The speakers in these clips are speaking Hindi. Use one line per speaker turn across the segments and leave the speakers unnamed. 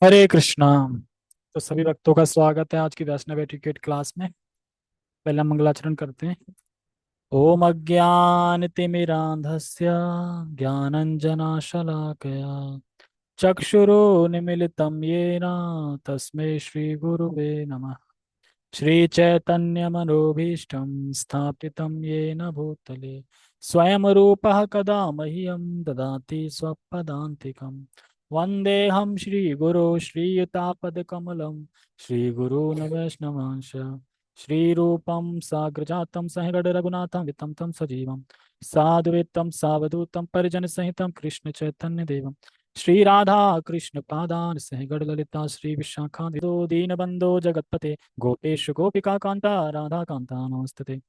हरे कृष्णा। तो सभी भक्तों का स्वागत है आज की वैष्णव एटिकेट क्लास में। पहला मंगलाचरण करते हैं। ओम अज्ञानतिमिरान्धस्य ज्ञानञ्जनशलाकया चक्षुरुन्मीलितं येन तस्मै श्रीगुरुवे नमः। श्रीचैतन्यमनोभीष्टं स्थापितं येन भूतले स्वयं रूपः कदा मह्यं ददाति स्वपदान्तिकं। वन्देऽहं श्रीगुरो श्रीयुतापदकमलं श्रीगुरून् वैष्णवांश श्रीरूपं साग्रजातं सहगण वित्तं तं सजीवं साद्वैतं सावधूतं परिजनसहितं कृष्णचैतन्यदेवं श्री राधा कृष्ण पादान सहगण ललिता श्री विशाखा दीनबंधो जगतपते गोपेश गोपिका कांता राधा कांता नमस्ते।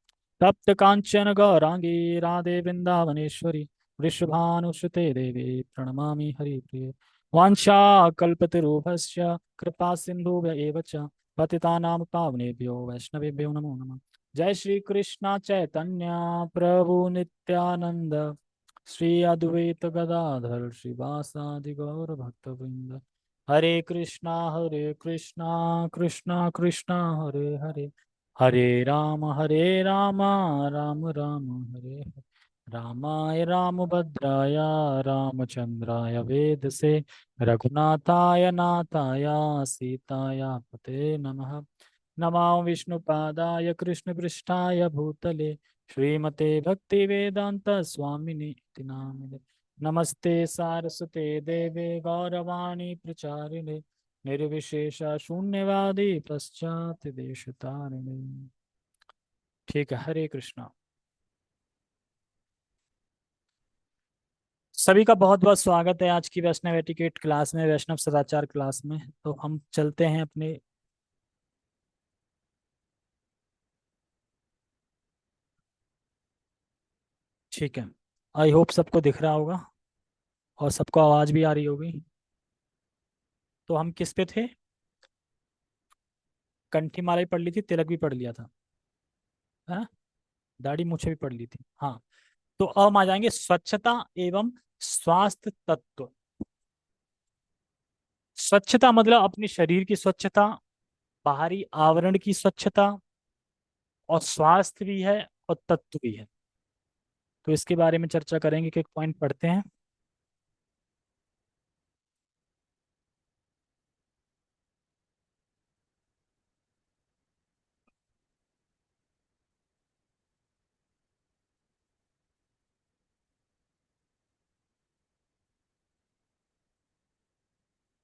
तप्त कांचन गौरांगी राधे वृंदावनेश्वरी वृषभानुसुते देवी प्रणमामि हरिप्रिये। वाञ्छाकल्पतरुभ्यश्च कृपा सिन्धुभ्य एव च पतितानां पावनेभ्यो वैष्णवेभ्यो नमो नमः। जय श्री कृष्ण चैतन्य प्रभु नित्यानंद श्री अद्वैत गदाधर श्रीवासादि गौर भक्तवृंद। हरे कृष्णा कृष्णा कृष्णा हरे हरे हरे राम राम राम हरे हरे। रामाय रामभद्राय रामचंद्राय वेदसे रघुनाथाय नाथाय सीताया पते नमः। नमो विष्णुपादाय कृष्णपृष्ठाय भूतले श्रीमते भक्तिवेदांत स्वामिनि इति नामिने। नमस्ते सारस्वते देवे गौरवाणी प्रचारिणे निर्विशेष शून्यवादी पश्चात देशतारिणे। ठीक है, हरे कृष्णा। सभी का बहुत बहुत स्वागत है आज की वैष्णव एटिकेट क्लास में, वैष्णव सदाचार क्लास में। तो हम चलते हैं अपने। ठीक है, आई होप सबको दिख रहा होगा और सबको आवाज भी आ रही होगी। तो हम किस पे थे? कंठी माला भी पढ़ ली थी, तिलक भी पढ़ लिया था, है ना? दाढ़ी मूछें भी पढ़ ली थी, हाँ। तो अब हम आ जाएंगे स्वच्छता एवं स्वास्थ्य तत्व। स्वच्छता मतलब अपनी शरीर की स्वच्छता, बाहरी आवरण की स्वच्छता, और स्वास्थ्य भी है और तत्व भी है। तो इसके बारे में चर्चा करेंगे कि एक पॉइंट पढ़ते हैं।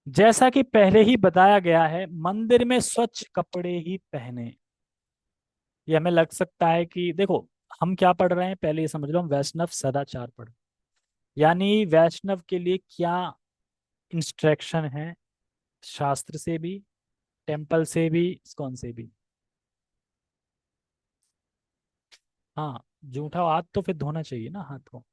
जैसा कि पहले ही बताया गया है, मंदिर में स्वच्छ कपड़े ही पहने। ये हमें लग सकता है कि देखो, हम क्या पढ़ रहे हैं पहले ये समझ लो। हम वैष्णव सदाचार पढ़, यानी वैष्णव के लिए क्या इंस्ट्रक्शन है, शास्त्र से भी, टेम्पल से भी, इस्कॉन से भी। हाँ, जूठा हाथ तो फिर धोना चाहिए ना हाथ को।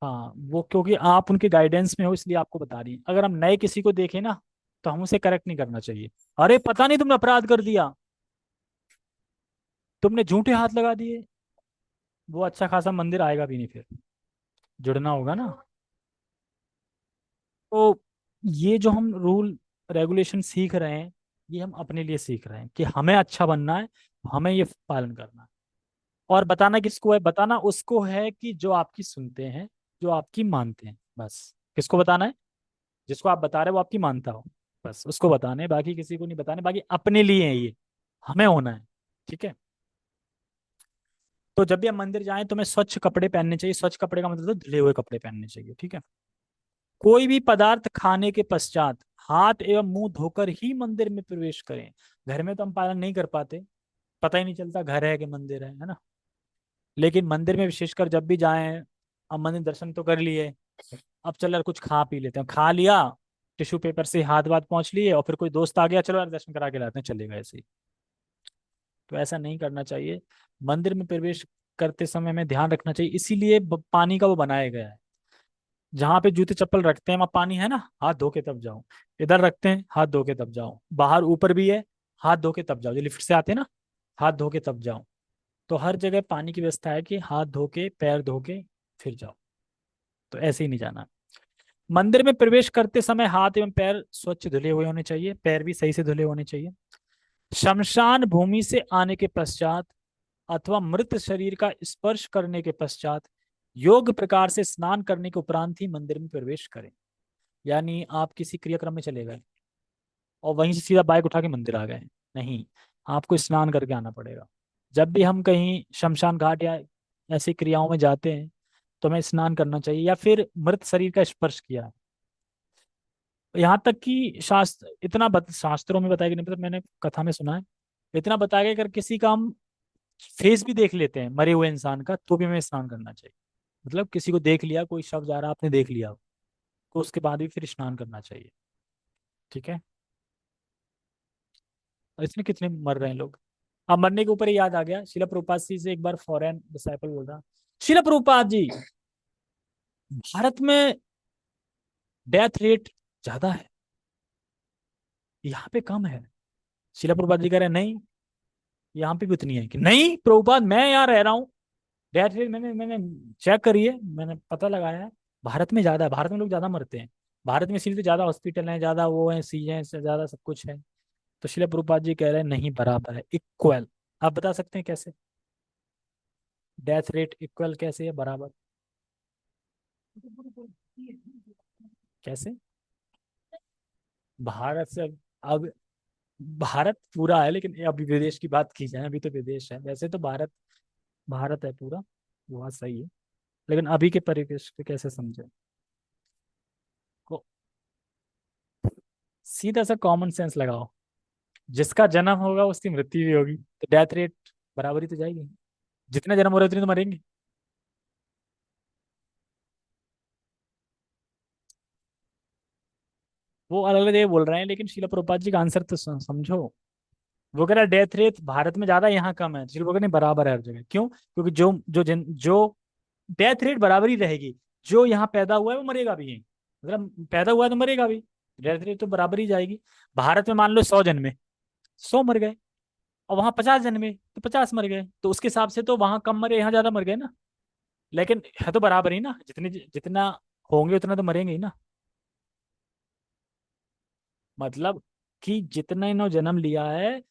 हाँ, वो क्योंकि आप उनके गाइडेंस में हो इसलिए आपको बता रही हैं। अगर हम नए किसी को देखें ना, तो हम उसे करेक्ट नहीं करना चाहिए। अरे पता नहीं तुमने अपराध कर दिया, तुमने झूठे हाथ लगा दिए। वो अच्छा खासा मंदिर आएगा भी नहीं फिर। जुड़ना होगा ना। तो ये जो हम रूल रेगुलेशन सीख रहे हैं, ये हम अपने लिए सीख रहे हैं कि हमें अच्छा बनना है, हमें ये पालन करना है। और बताना किसको है? बताना उसको है कि जो आपकी सुनते हैं, जो आपकी मानते हैं, बस। किसको बताना है? जिसको आप बता रहे हो वो आपकी मानता हो, बस उसको बताने हैं, बाकी किसी को नहीं बताने। बाकी अपने लिए है ये, हमें होना है। ठीक है। तो जब भी हम मंदिर जाएं तो हमें स्वच्छ कपड़े पहनने चाहिए। स्वच्छ कपड़े का मतलब तो धुले हुए कपड़े पहनने चाहिए। ठीक है। कोई भी पदार्थ खाने के पश्चात हाथ एवं मुंह धोकर ही मंदिर में प्रवेश करें। घर में तो हम पालन नहीं कर पाते, पता ही नहीं चलता घर है कि मंदिर है ना। लेकिन मंदिर में विशेषकर जब भी जाएं, अब मंदिर दर्शन तो कर लिए, अब चल यार कुछ खा पी लेते हैं, खा लिया, टिश्यू पेपर से हाथ वाथ पहुंच लिए, और फिर कोई दोस्त आ गया, चलो यार दर्शन करा के लाते हैं, चले गए ऐसे ही। तो ऐसा नहीं करना चाहिए। मंदिर में प्रवेश करते समय में ध्यान रखना चाहिए, इसीलिए पानी का वो बनाया गया है। जहां पे जूते चप्पल रखते हैं वहां पानी है ना, हाथ धो के तब जाओ। इधर रखते हैं, हाथ धो के तब जाओ। बाहर ऊपर भी है, हाथ धो के तब जाओ। जो लिफ्ट से आते हैं ना, हाथ धो के तब जाओ। तो हर जगह पानी की व्यवस्था है कि हाथ धो के, पैर धो के फिर जाओ। तो ऐसे ही नहीं जाना। मंदिर में प्रवेश करते समय हाथ एवं पैर स्वच्छ धुले हुए होने चाहिए, पैर भी सही से धुले होने चाहिए। शमशान भूमि से आने के पश्चात अथवा मृत शरीर का स्पर्श करने के पश्चात योग प्रकार से स्नान करने के उपरांत ही मंदिर में प्रवेश करें। यानी आप किसी क्रियाक्रम में चले गए और वहीं से सीधा बाइक उठा के मंदिर आ गए, नहीं, आपको स्नान करके आना पड़ेगा। जब भी हम कहीं शमशान घाट या ऐसी क्रियाओं में जाते हैं तो हमें स्नान करना चाहिए, या फिर मृत शरीर का स्पर्श किया है। यहाँ तक कि शास्त्र इतना शास्त्रों में बताया कि नहीं, मतलब मैंने कथा में सुना है, इतना बताया गया अगर किसी का हम फेस भी देख लेते हैं मरे हुए इंसान का तो भी हमें स्नान करना चाहिए। मतलब किसी को देख लिया, कोई शव जा रहा आपने देख लिया, तो उसके बाद भी फिर स्नान करना चाहिए। ठीक है। और इसमें कितने मर रहे हैं लोग। अब मरने के ऊपर ही याद आ गया, शिला प्रभुपाद जी से एक बार फॉरेन डिसाइपल बोल रहा, शिला प्रभुपाद जी, भारत में डेथ रेट ज्यादा है, यहाँ पे कम है। शिला प्रभुपाद जी कह रहे हैं नहीं, यहाँ पे भी उतनी है। कि नहीं प्रभुपाद, मैं यहाँ रह रहा हूँ, डेथ रेट मैंने मैंने चेक करी है, मैंने पता लगाया है, भारत में ज्यादा है, भारत में लोग ज्यादा मरते हैं। भारत में इसीलिए तो ज्यादा हॉस्पिटल हैं, ज्यादा वो है, चीजें हैं, ज्यादा सब कुछ है। तो शिला प्रभुपाद जी कह रहे हैं नहीं, बराबर है, इक्वल। आप बता सकते हैं कैसे डेथ रेट इक्वल कैसे है, बराबर कैसे? भारत से अब भारत पूरा है, लेकिन अभी विदेश की बात की जाए, अभी तो विदेश है, वैसे तो भारत भारत है पूरा। वो बात सही है, लेकिन अभी के परिवेश पे कैसे समझे को, सीधा सा कॉमन सेंस लगाओ। जिसका जन्म होगा उसकी मृत्यु भी होगी, तो डेथ रेट बराबरी तो जाएगी। जितने जन्म हो रहे उतने तो मरेंगे। वो अलग अलग जगह बोल रहे हैं, लेकिन शिला प्रभुपाद जी का आंसर तो समझो। वो कह रहा है डेथ रेट भारत में ज्यादा, यहाँ कम है। शिला प्रभुपाद नहीं, बराबर है हर जगह। क्यों? क्योंकि जो डेथ रेट बराबर ही रहेगी। जो यहाँ पैदा हुआ है वो मरेगा भी यहीं, मतलब पैदा हुआ है तो मरेगा भी। डेथ रेट तो बराबर ही जाएगी। भारत में मान लो 100 जन्मे, 100 मर गए, और वहां 50 जन्मे तो 50 मर गए, तो उसके हिसाब से तो वहां कम मरे, यहाँ ज्यादा मर गए ना। लेकिन है तो बराबर ही ना, जितने जितना होंगे उतना तो मरेंगे ही ना। मतलब कि जितने ने जन्म लिया है,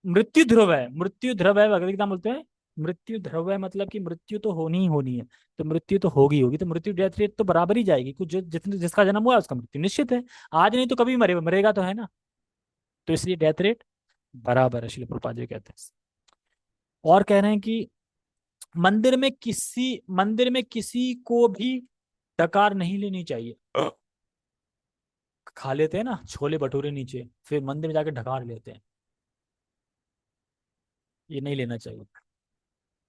मृत्यु ध्रुव है, मृत्यु ध्रुव है, भगवत गीता में बोलते हैं। मृत्यु ध्रुव है मतलब कि मृत्यु तो होनी ही होनी है। तो मृत्यु तो होगी होगी, तो मृत्यु डेथ रेट तो बराबर ही जाएगी, कुछ जो जितने जिसका जन्म हुआ है उसका मृत्यु निश्चित है। आज नहीं तो कभी मरेगा, मरेगा तो है ना। तो इसलिए डेथ रेट बराबर है, श्रील प्रभुपाद जी कहते हैं। और कह रहे हैं कि मंदिर में किसी को भी डकार नहीं लेनी चाहिए। खा लेते हैं ना छोले भटूरे नीचे, फिर मंदिर में जाके ढकार लेते हैं, ये नहीं लेना चाहिए।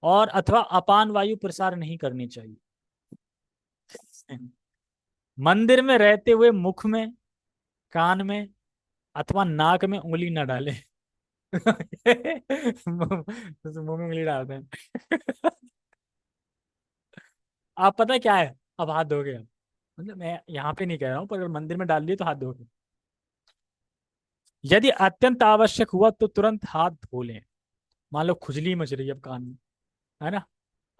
और अथवा अपान वायु प्रसार नहीं करनी चाहिए। मंदिर में रहते हुए मुख में, कान में अथवा नाक में उंगली न डालें। मुंह में उंगली डालते हैं। आप पता क्या है, अब हाथ धोगे आप। मतलब मैं यहाँ पे नहीं कह रहा हूँ, पर अगर मंदिर में डाल लिए तो हाथ धोगे। यदि अत्यंत आवश्यक हुआ तो तुरंत हाथ धो लें। मान लो खुजली मच रही है अब कान में, है ना,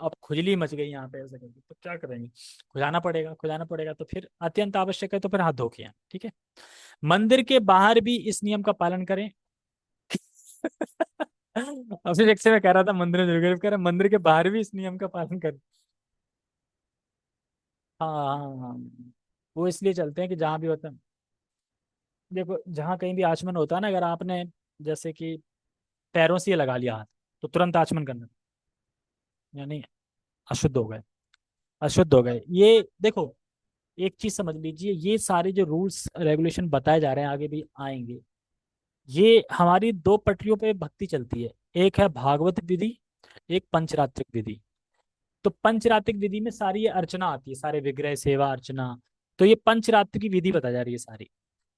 अब खुजली मच गई यहाँ पे ऐसे करके, तो क्या करेंगे? खुजाना पड़ेगा, खुजाना पड़ेगा, तो फिर अत्यंत आवश्यक है तो फिर हाथ धो के आएं, ठीक है। मंदिर के बाहर भी इस नियम का पालन करें। अब से एक से मैं कह रहा था मंदिर में जरूर कह रहा, मंदिर के बाहर भी इस नियम का पालन करें। हाँ हाँ हाँ हाँ। वो इसलिए चलते हैं कि जहाँ भी होता है, देखो जहाँ कहीं भी आचमन होता है ना, अगर आपने जैसे कि पैरों से ये लगा लिया हाथ, तो तुरंत आचमन करना, यानी अशुद्ध हो गए, अशुद्ध हो गए। ये देखो, एक चीज समझ लीजिए, ये सारे जो रूल्स रेगुलेशन बताए जा रहे हैं आगे भी आएंगे, ये हमारी दो पटरियों पे भक्ति चलती है। एक है भागवत विधि, एक पंचरात्रिक विधि। तो पंचरात्रिक विधि में सारी ये अर्चना आती है, सारे विग्रह सेवा अर्चना। तो ये पंचरात्रि की विधि बताई जा रही है सारी।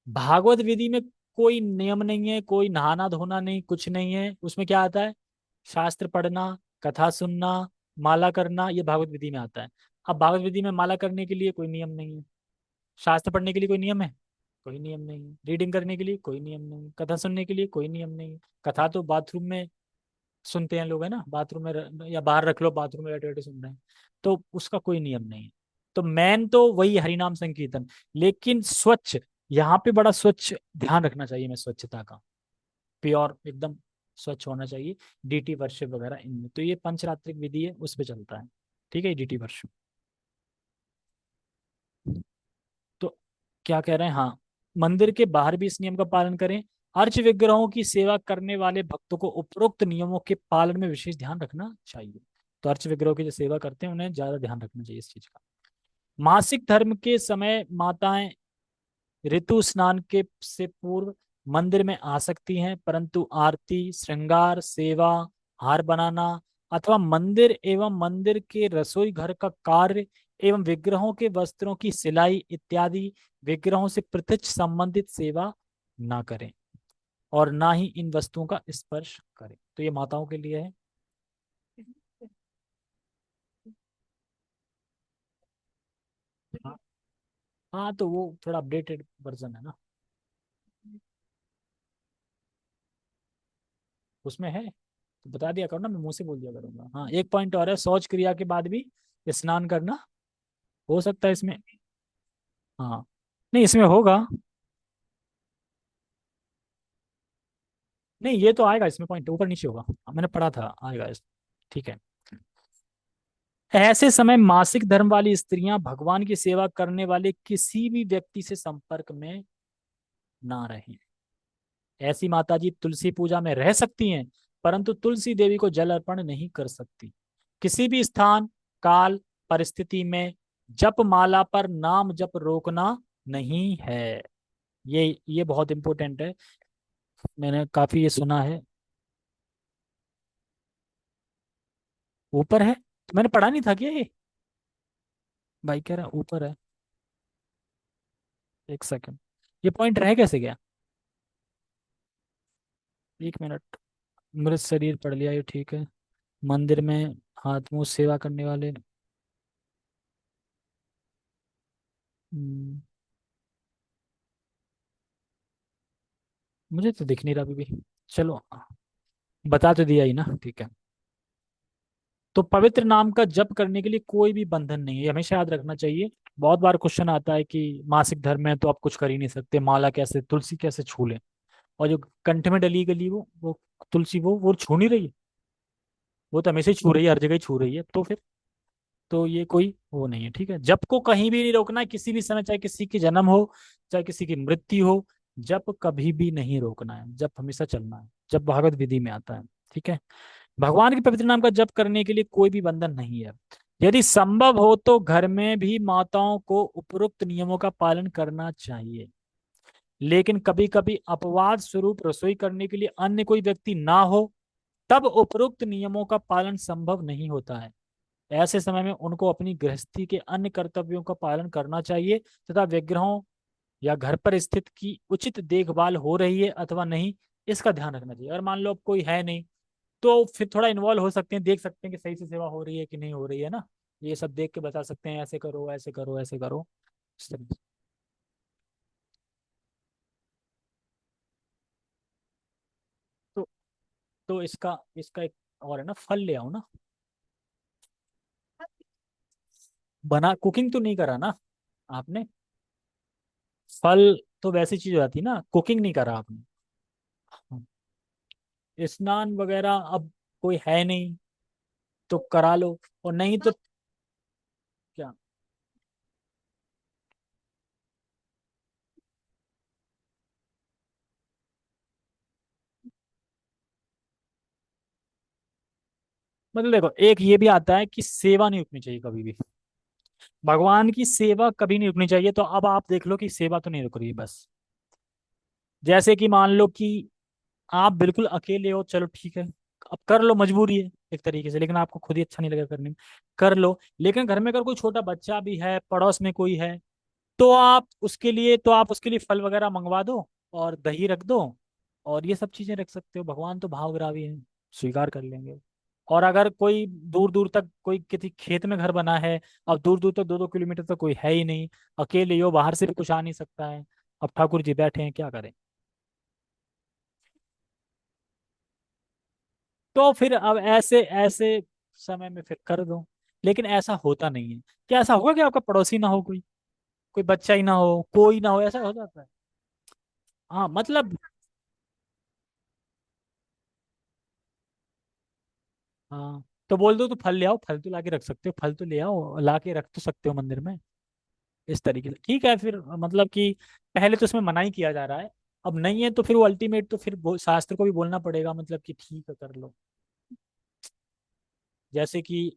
भागवत विधि में कोई नियम नहीं है, कोई नहाना धोना नहीं, कुछ नहीं है। उसमें क्या आता है? शास्त्र पढ़ना, कथा सुनना, माला करना, ये भागवत विधि में आता है। अब भागवत विधि में माला करने के लिए कोई नियम नहीं है, शास्त्र पढ़ने के लिए कोई नियम है, कोई नियम नहीं है, रीडिंग करने के लिए कोई नियम नहीं, कथा सुनने के लिए कोई नियम नहीं। कथा तो बाथरूम में सुनते हैं लोग, है ना, बाथरूम में या बाहर रख लो, बाथरूम में बैठे बैठे सुन रहे हैं, तो उसका कोई नियम नहीं है। तो मेन तो वही हरिनाम संकीर्तन। लेकिन स्वच्छ, यहाँ पे बड़ा स्वच्छ ध्यान रखना चाहिए, मैं स्वच्छता का, प्योर एकदम स्वच्छ होना चाहिए। डीटी वर्शिप वगैरह इनमें तो ये पंचरात्रिक विधि है, उस पे चलता है। ठीक है, डीटी वर्शिप। तो क्या कह रहे हैं, हाँ, मंदिर के बाहर भी इस नियम का पालन करें। अर्च विग्रहों की सेवा करने वाले भक्तों को उपरोक्त नियमों के पालन में विशेष ध्यान रखना चाहिए। तो अर्च विग्रहों की जो सेवा करते हैं उन्हें ज्यादा ध्यान रखना चाहिए इस चीज का। मासिक धर्म के समय माताएं ऋतु स्नान के से पूर्व मंदिर में आ सकती हैं, परंतु आरती, श्रृंगार, सेवा, हार बनाना अथवा मंदिर एवं मंदिर के रसोई घर का कार्य एवं विग्रहों के वस्त्रों की सिलाई इत्यादि विग्रहों से प्रत्यक्ष संबंधित सेवा ना करें, और ना ही इन वस्तुओं का स्पर्श करें। तो ये माताओं के लिए है। हाँ, हाँ, तो वो थोड़ा अपडेटेड वर्जन है ना, उसमें है तो बता दिया करो ना, मैं मुंह से बोल दिया करूंगा। हाँ, एक पॉइंट और है, शौच क्रिया के बाद भी स्नान करना हो सकता है इसमें। हाँ, नहीं इसमें होगा। नहीं, ये तो आएगा इसमें, पॉइंट ऊपर नीचे होगा, मैंने पढ़ा था, आएगा ठीक है। ऐसे समय मासिक धर्म वाली स्त्रियां भगवान की सेवा करने वाले किसी भी व्यक्ति से संपर्क में ना रहें। ऐसी माताजी तुलसी पूजा में रह सकती हैं, परंतु तुलसी देवी को जल अर्पण नहीं कर सकती। किसी भी स्थान, काल, परिस्थिति में जप माला पर नाम जप रोकना नहीं है। ये बहुत इंपॉर्टेंट है, मैंने काफी ये सुना है। ऊपर है तो मैंने पढ़ा नहीं था क्या ये? भाई कह रहा है ऊपर है। एक सेकंड, ये पॉइंट रह कैसे गया? एक मिनट। मृत शरीर पढ़ लिया, ये ठीक है। मंदिर में हाथ मुंह सेवा करने वाले। हम्म, मुझे तो दिख नहीं रहा अभी भी। चलो, बता तो दिया ही ना, ठीक है। तो पवित्र नाम का जप करने के लिए कोई भी बंधन नहीं है, हमेशा याद रखना चाहिए। बहुत बार क्वेश्चन आता है कि मासिक धर्म में तो आप कुछ कर ही नहीं सकते, माला कैसे, तुलसी कैसे छू लें? और जो कंठ में डली गली वो तुलसी वो छू नहीं रही है, वो तो हमेशा ही छू रही है, हर जगह ही छू रही है, तो फिर तो ये कोई वो नहीं है। ठीक है, जप को कहीं भी नहीं रोकना है, किसी भी समय, चाहे किसी की जन्म हो, चाहे किसी की मृत्यु हो, जप कभी भी नहीं रोकना है, जप हमेशा चलना है, जब भागवत विधि में आता है। ठीक है, भगवान के पवित्र नाम का जप करने के लिए कोई भी बंधन नहीं है। यदि संभव हो तो घर में भी माताओं को उपरोक्त नियमों का पालन करना चाहिए, लेकिन कभी कभी अपवाद स्वरूप रसोई करने के लिए अन्य कोई व्यक्ति ना हो, तब उपरोक्त नियमों का पालन संभव नहीं होता है। ऐसे समय में उनको अपनी गृहस्थी के अन्य कर्तव्यों का पालन करना चाहिए, तथा विग्रहों या घर पर स्थित की उचित देखभाल हो रही है अथवा नहीं, इसका ध्यान रखना चाहिए। अगर मान लो अब कोई है नहीं, तो फिर थोड़ा इन्वॉल्व हो सकते हैं, देख सकते हैं कि सही से सेवा हो रही है कि नहीं हो रही है ना, ये सब देख के बता सकते हैं, ऐसे करो, ऐसे करो, ऐसे करो, इस तरीके से। तो इसका इसका एक और है ना, फल ले आओ ना। बना कुकिंग तो नहीं करा ना आपने? फल तो वैसी चीज हो जाती ना, कुकिंग नहीं करा आपने। हाँ, स्नान वगैरह अब कोई है नहीं तो करा लो, और नहीं तो क्या, मतलब देखो, एक ये भी आता है कि सेवा नहीं रुकनी चाहिए कभी भी, भगवान की सेवा कभी नहीं रुकनी चाहिए। तो अब आप देख लो कि सेवा तो नहीं रुक रही है बस, जैसे कि मान लो कि आप बिल्कुल अकेले हो, चलो ठीक है, अब कर लो, मजबूरी है एक तरीके से, लेकिन आपको खुद ही अच्छा नहीं लगा करने में, कर लो। लेकिन घर में अगर कोई छोटा बच्चा भी है, पड़ोस में कोई है, तो आप उसके लिए फल वगैरह मंगवा दो, और दही रख दो, और ये सब चीजें रख सकते हो, भगवान तो भावग्राही है, स्वीकार कर लेंगे। और अगर कोई दूर दूर तक कोई किसी खेत में घर बना है, अब दूर दूर तक 2-2 किलोमीटर तक कोई है ही नहीं, अकेले हो, बाहर से भी कुछ आ नहीं सकता है, अब ठाकुर जी बैठे हैं, क्या करें? तो फिर अब ऐसे ऐसे समय में फिर कर दो। लेकिन ऐसा होता नहीं है। क्या ऐसा होगा कि आपका पड़ोसी ना हो, कोई कोई बच्चा ही ना हो, कोई ना हो, ऐसा हो जाता है? हाँ मतलब। हाँ, तो बोल दो तो फल ले आओ, फल तो ला के रख सकते हो, फल तो ले आओ, ला के रख तो सकते हो मंदिर में। इस तरीके से ठीक है फिर, मतलब कि पहले तो उसमें मना ही किया जा रहा है, अब नहीं है तो फिर वो अल्टीमेट तो फिर शास्त्र को भी बोलना पड़ेगा, मतलब कि ठीक है कर लो। जैसे कि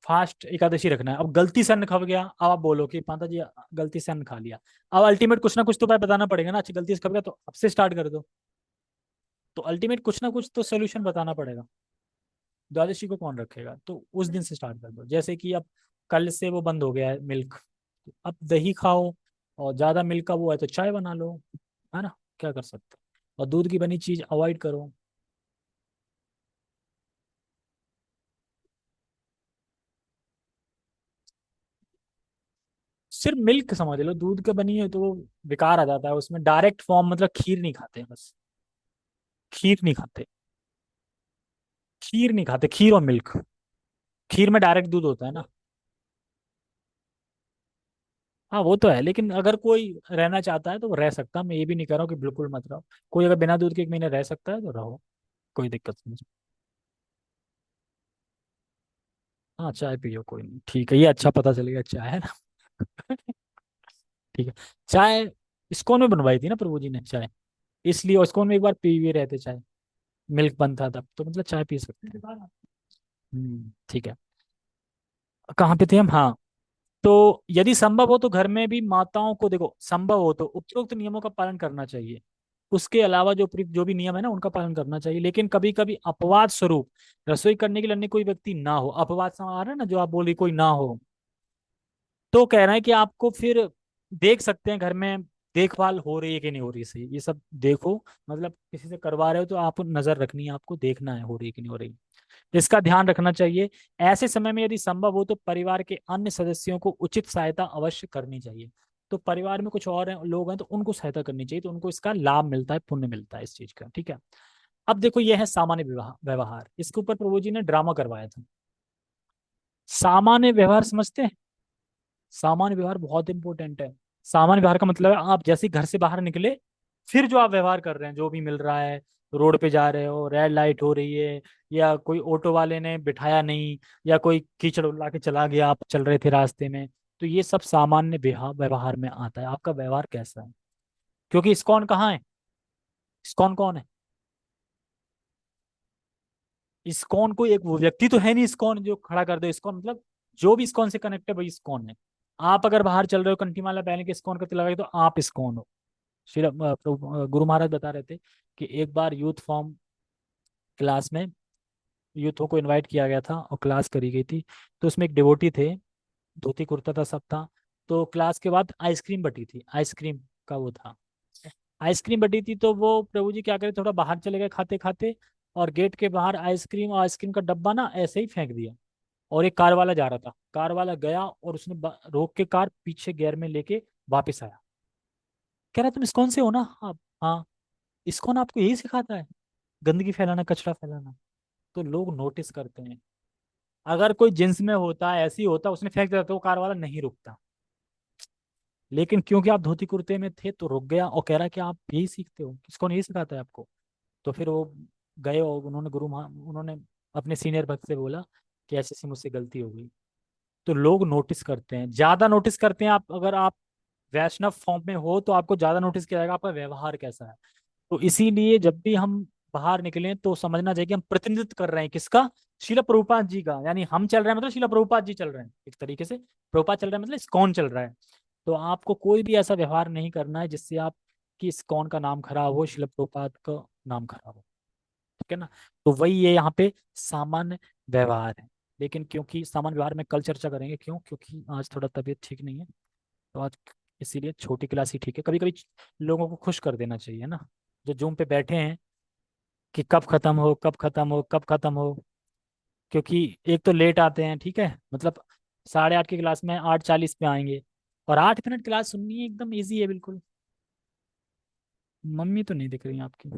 फास्ट एकादशी रखना है, अब गलती से अन्न खा गया, अब आप बोलो कि माता जी गलती से अन्न खा लिया। अब अल्टीमेट कुछ ना कुछ तो उपाय बताना पड़ेगा ना, अच्छा गलती से खा गया तो अब से स्टार्ट कर दो। तो अल्टीमेट कुछ ना कुछ तो सोल्यूशन बताना पड़ेगा। द्वादशी को कौन रखेगा, तो उस दिन से स्टार्ट कर दो। जैसे कि अब कल से वो बंद हो गया है मिल्क, अब दही खाओ, और ज्यादा मिल्क का वो है तो चाय बना लो, है ना, क्या कर सकते हो। और दूध की बनी चीज अवॉइड करो। सिर्फ मिल्क समझ लो, दूध का बनी है तो वो बेकार आ जाता है उसमें डायरेक्ट फॉर्म, मतलब खीर नहीं खाते बस। खीर नहीं खाते। खीर नहीं खाते, खीर और मिल्क। खीर में डायरेक्ट दूध होता है ना। हाँ वो तो है, लेकिन अगर कोई रहना चाहता है तो वो रह सकता है, मैं ये भी नहीं कह रहा हूँ कि बिल्कुल मत रहो। कोई अगर बिना दूध के 1 महीने रह सकता है तो रहो, कोई दिक्कत नहीं। हाँ चाय पियो, कोई नहीं, ठीक है, ये अच्छा पता चल गया, चाय है ना। ठीक है। चाय इस्कॉन में बनवाई थी ना प्रभु जी ने चाय, इसलिए इस्कॉन में एक बार पी हुए रहते चाय, मिल्क बनता था तो मतलब चाय पी सकते हैं। ठीक है। कहाँ पे थे हम, हाँ। तो यदि संभव हो तो घर में भी माताओं को, देखो संभव हो तो उपरोक्त नियमों का पालन करना चाहिए। उसके अलावा जो भी नियम है ना उनका पालन करना चाहिए, लेकिन कभी कभी अपवाद स्वरूप रसोई करने के लिए अन्य कोई व्यक्ति ना हो, अपवाद समझ आ रहा है ना, जो आप बोल रही कोई ना हो, तो कह रहे हैं कि आपको फिर देख सकते हैं घर में देखभाल हो रही है कि नहीं हो रही है, सही ये सब देखो। मतलब किसी से करवा रहे हो तो आप नजर रखनी है, आपको देखना है हो रही है कि नहीं हो रही, इसका ध्यान रखना चाहिए। ऐसे समय में यदि संभव हो तो परिवार के अन्य सदस्यों को उचित सहायता अवश्य करनी चाहिए। तो परिवार में कुछ और लोग हैं तो उनको सहायता करनी चाहिए, तो उनको इसका लाभ मिलता है, पुण्य मिलता है इस चीज का, ठीक है। अब देखो ये है सामान्य विवाह व्यवहार, इसके ऊपर प्रभु जी ने ड्रामा करवाया था। सामान्य व्यवहार समझते हैं? सामान्य व्यवहार बहुत इंपॉर्टेंट है। सामान्य व्यवहार का मतलब है आप जैसे ही घर से बाहर निकले, फिर जो आप व्यवहार कर रहे हैं, जो भी मिल रहा है, रोड पे जा रहे हो, रेड लाइट हो रही है, या कोई ऑटो वाले ने बिठाया नहीं, या कोई कीचड़ उड़ा के चला गया, आप चल रहे थे रास्ते में, तो ये सब सामान्य व्यवहार में आता है, आपका व्यवहार कैसा है। क्योंकि इस्कॉन कहाँ है, इस्कॉन कौन है? इस्कॉन कोई एक वो व्यक्ति तो है नहीं, इस्कॉन जो खड़ा कर दो, इस्कॉन मतलब जो भी इस्कॉन से कनेक्ट है वही इस्कॉन है। आप अगर बाहर चल रहे हो कंठी माला पहन के इस्कॉन का तिलक लगाए तो आप इस्कॉन हो। गुरु महाराज बता रहे थे कि एक बार यूथ फॉर्म क्लास में यूथों को इनवाइट किया गया था और क्लास करी गई थी, तो उसमें एक डिवोटी थे, धोती कुर्ता था, सब था। तो क्लास के बाद आइसक्रीम बटी थी, आइसक्रीम का वो था, आइसक्रीम बटी थी, तो वो प्रभु जी क्या करे, थोड़ा बाहर चले गए खाते खाते, और गेट के बाहर आइसक्रीम और आइसक्रीम का डब्बा ना ऐसे ही फेंक दिया। और एक कार वाला जा रहा था, कार वाला गया और उसने रोक के कार पीछे गियर में लेके वापस आया, कह रहा तुम इस्कॉन से हो ना आप? हाँ। इस्कॉन आपको यही सिखाता है, गंदगी फैलाना, कचरा फैलाना। तो लोग नोटिस करते हैं। अगर कोई जींस में होता, ऐसी होता, उसने फेंक दिया तो वो कार वाला नहीं रुकता, लेकिन क्योंकि आप धोती कुर्ते में थे तो रुक गया और कह रहा कि आप यही सीखते हो, किसको नहीं सिखाता है आपको। तो फिर वो गए और उन्होंने उन्होंने अपने सीनियर भक्त से बोला कि ऐसे ऐसी मुझसे गलती हो गई। तो लोग नोटिस करते हैं, ज्यादा नोटिस करते हैं, आप अगर आप वैष्णव फॉर्म में हो तो आपको ज्यादा नोटिस किया जाएगा आपका व्यवहार कैसा है। तो इसीलिए जब भी हम बाहर निकलें तो समझना चाहिए कि हम प्रतिनिधित्व कर रहे हैं किसका, शिला प्रभुपाद जी का, यानी हम चल रहे हैं मतलब शिला प्रभुपाद जी चल रहे हैं एक तरीके से, प्रभुपाद चल रहा है मतलब इस्कॉन चल रहा है। तो आपको कोई भी ऐसा व्यवहार नहीं करना है जिससे आप कि इस्कॉन का नाम खराब हो, शिला प्रभुपाद का नाम खराब हो, ठीक है ना। तो वही ये यहाँ पे सामान्य व्यवहार है। लेकिन क्योंकि सामान्य व्यवहार में कल चर्चा करेंगे, क्यों, क्योंकि आज थोड़ा तबीयत ठीक नहीं है, तो आज इसीलिए छोटी क्लास ही ठीक है। कभी कभी लोगों को खुश कर देना चाहिए ना, जो जूम पे बैठे हैं, कि कब खत्म हो, कब खत्म हो, कब खत्म हो। क्योंकि एक तो लेट आते हैं, ठीक है, मतलब 8:30 की क्लास में 8:40 पे आएंगे, और 8 मिनट क्लास सुननी है, एकदम ईजी है बिल्कुल। मम्मी तो नहीं दिख रही आपकी।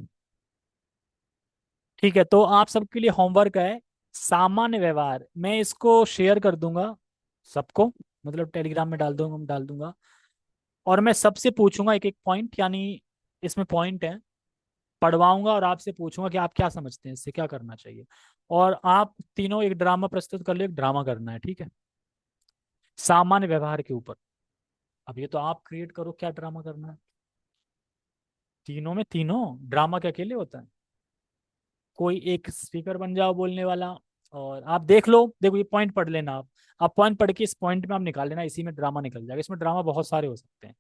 ठीक है, तो आप सबके लिए होमवर्क है, सामान्य व्यवहार, मैं इसको शेयर कर दूंगा सबको, मतलब टेलीग्राम में डाल दूंगा। और मैं सबसे पूछूंगा एक एक पॉइंट, यानी इसमें पॉइंट है, पढ़वाऊंगा और आपसे पूछूंगा कि आप क्या समझते हैं, इससे क्या करना चाहिए। और आप तीनों एक ड्रामा प्रस्तुत कर लो, एक ड्रामा करना है, ठीक है, सामान्य व्यवहार के ऊपर। अब ये तो आप क्रिएट करो क्या ड्रामा करना है। तीनों में तीनों ड्रामा के अकेले होता है, कोई एक स्पीकर बन जाओ बोलने वाला। और आप देख लो, देखो ये पॉइंट पढ़ लेना आप पॉइंट पढ़ के इस पॉइंट में आप निकाल लेना, इसी में ड्रामा निकल जाएगा। इसमें ड्रामा बहुत सारे हो सकते हैं,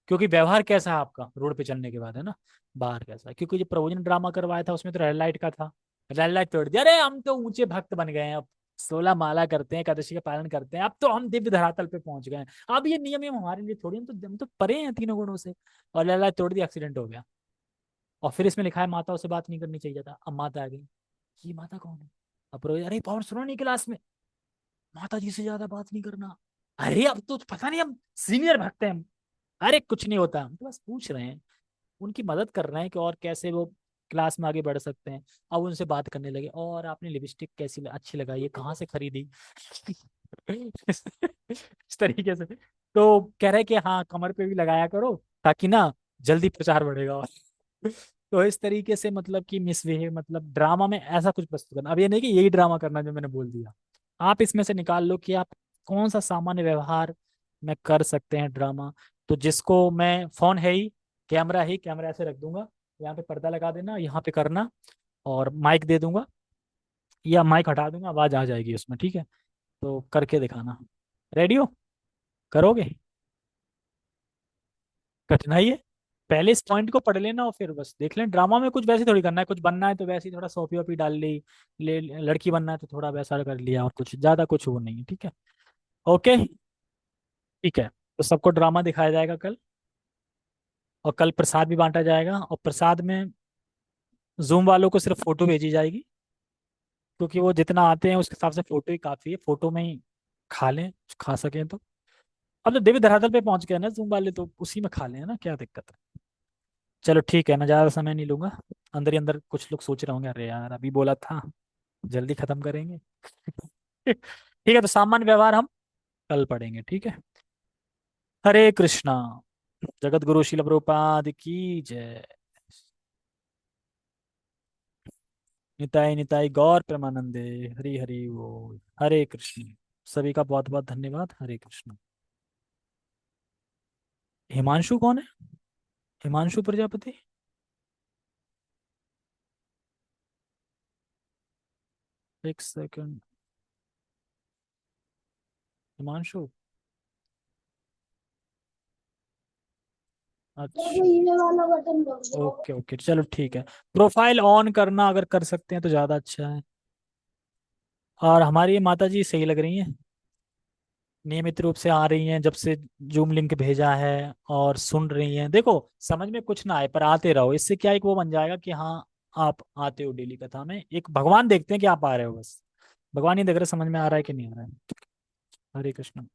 क्योंकि व्यवहार कैसा है आपका रोड पे चलने के बाद, है ना, बाहर कैसा है। क्योंकि जो प्रभु ने ड्रामा करवाया था उसमें तो रेड लाइट का था, रेड लाइट तोड़ दिया, अरे हम तो ऊंचे भक्त बन गए हैं अब, 16 माला करते हैं, एकादशी का पालन करते हैं, अब तो हम दिव्य धरातल पे पहुंच गए हैं। अब ये नियम हमारे लिए थोड़ी, हम तो परे हैं तीनों गुणों से। और रेड लाइट तोड़ दी, एक्सीडेंट हो गया। और फिर इसमें लिखा है माताओं से बात नहीं करनी चाहिए था, अब माता आ गई, ये माता कौन है। अब अरे पवन सुनो नहीं क्लास में, माता जी से ज्यादा बात नहीं करना। अरे अब तो पता नहीं, हम सीनियर भक्त हैं हम। अरे कुछ नहीं होता, हम तो बस पूछ रहे हैं, उनकी मदद कर रहे हैं कि और कैसे वो क्लास में आगे बढ़ सकते हैं। अब उनसे बात करने लगे, और आपने लिपस्टिक कैसी अच्छी लगाई, ये कहाँ से खरीदी। इस तरीके से तो कह रहे कि हाँ कमर पे भी लगाया करो, ताकि ना जल्दी प्रचार बढ़ेगा। और तो इस तरीके से मतलब कि मिसबिहेव, मतलब ड्रामा में ऐसा कुछ प्रस्तुत करना। अब ये नहीं कि यही ड्रामा करना जो मैंने बोल दिया, आप इसमें से निकाल लो कि आप कौन सा सामान्य व्यवहार में कर सकते हैं ड्रामा। तो जिसको मैं, फोन है ही, कैमरा ही, कैमरा ऐसे रख दूंगा, यहाँ पे पर्दा लगा देना, यहाँ पे करना, और माइक दे दूंगा, या माइक हटा दूंगा, आवाज आ जाएगी उसमें, ठीक है। तो करके दिखाना, रेडी हो, करोगे। कठिनाई है, पहले इस पॉइंट को पढ़ लेना और फिर बस देख लें। ड्रामा में कुछ वैसे थोड़ी करना है, कुछ बनना है तो वैसे ही थोड़ा सोपी वोपी डाल ली, लड़की बनना है तो थोड़ा वैसा कर लिया, और कुछ ज्यादा कुछ वो नहीं है, ठीक है। ओके, ठीक है, तो सबको ड्रामा दिखाया जाएगा कल। और कल प्रसाद भी बांटा जाएगा, और प्रसाद में जूम वालों को सिर्फ फोटो भेजी जाएगी, क्योंकि वो जितना आते हैं उसके हिसाब से फोटो ही काफी है, फोटो में ही खा लें, खा सकें तो। अब तो देवी धरातल पे पहुंच गए ना जूम वाले, तो उसी में खा लें ना, क्या दिक्कत है। चलो ठीक है ना, ज्यादा समय नहीं लूंगा। अंदर ही अंदर कुछ लोग सोच रहे होंगे, अरे यार अभी बोला था, जल्दी खत्म करेंगे। ठीक है, तो सामान्य व्यवहार हम कल पढ़ेंगे, ठीक है। हरे कृष्णा। जगत गुरु शिल प्रभुपाद की जय। निताई निताई गौर प्रेमानंदे। हरि हरि वो। हरे कृष्ण। सभी का बहुत बहुत धन्यवाद। हरे कृष्ण। हिमांशु कौन है, हिमांशु प्रजापति। एक सेकंड, हिमांशु, अच्छा, ओके ओके, चलो ठीक है। प्रोफाइल ऑन करना अगर कर सकते हैं तो ज्यादा अच्छा है। और हमारी ये माता जी सही लग रही हैं, नियमित रूप से आ रही हैं जब से जूम लिंक भेजा है, और सुन रही हैं। देखो समझ में कुछ ना आए पर आते रहो, इससे क्या एक वो बन जाएगा कि हाँ आप आते हो डेली कथा में, एक भगवान देखते हैं कि आप आ रहे हो बस। भगवान ही देख रहे समझ में आ रहा है कि नहीं आ रहा है। हरे कृष्ण।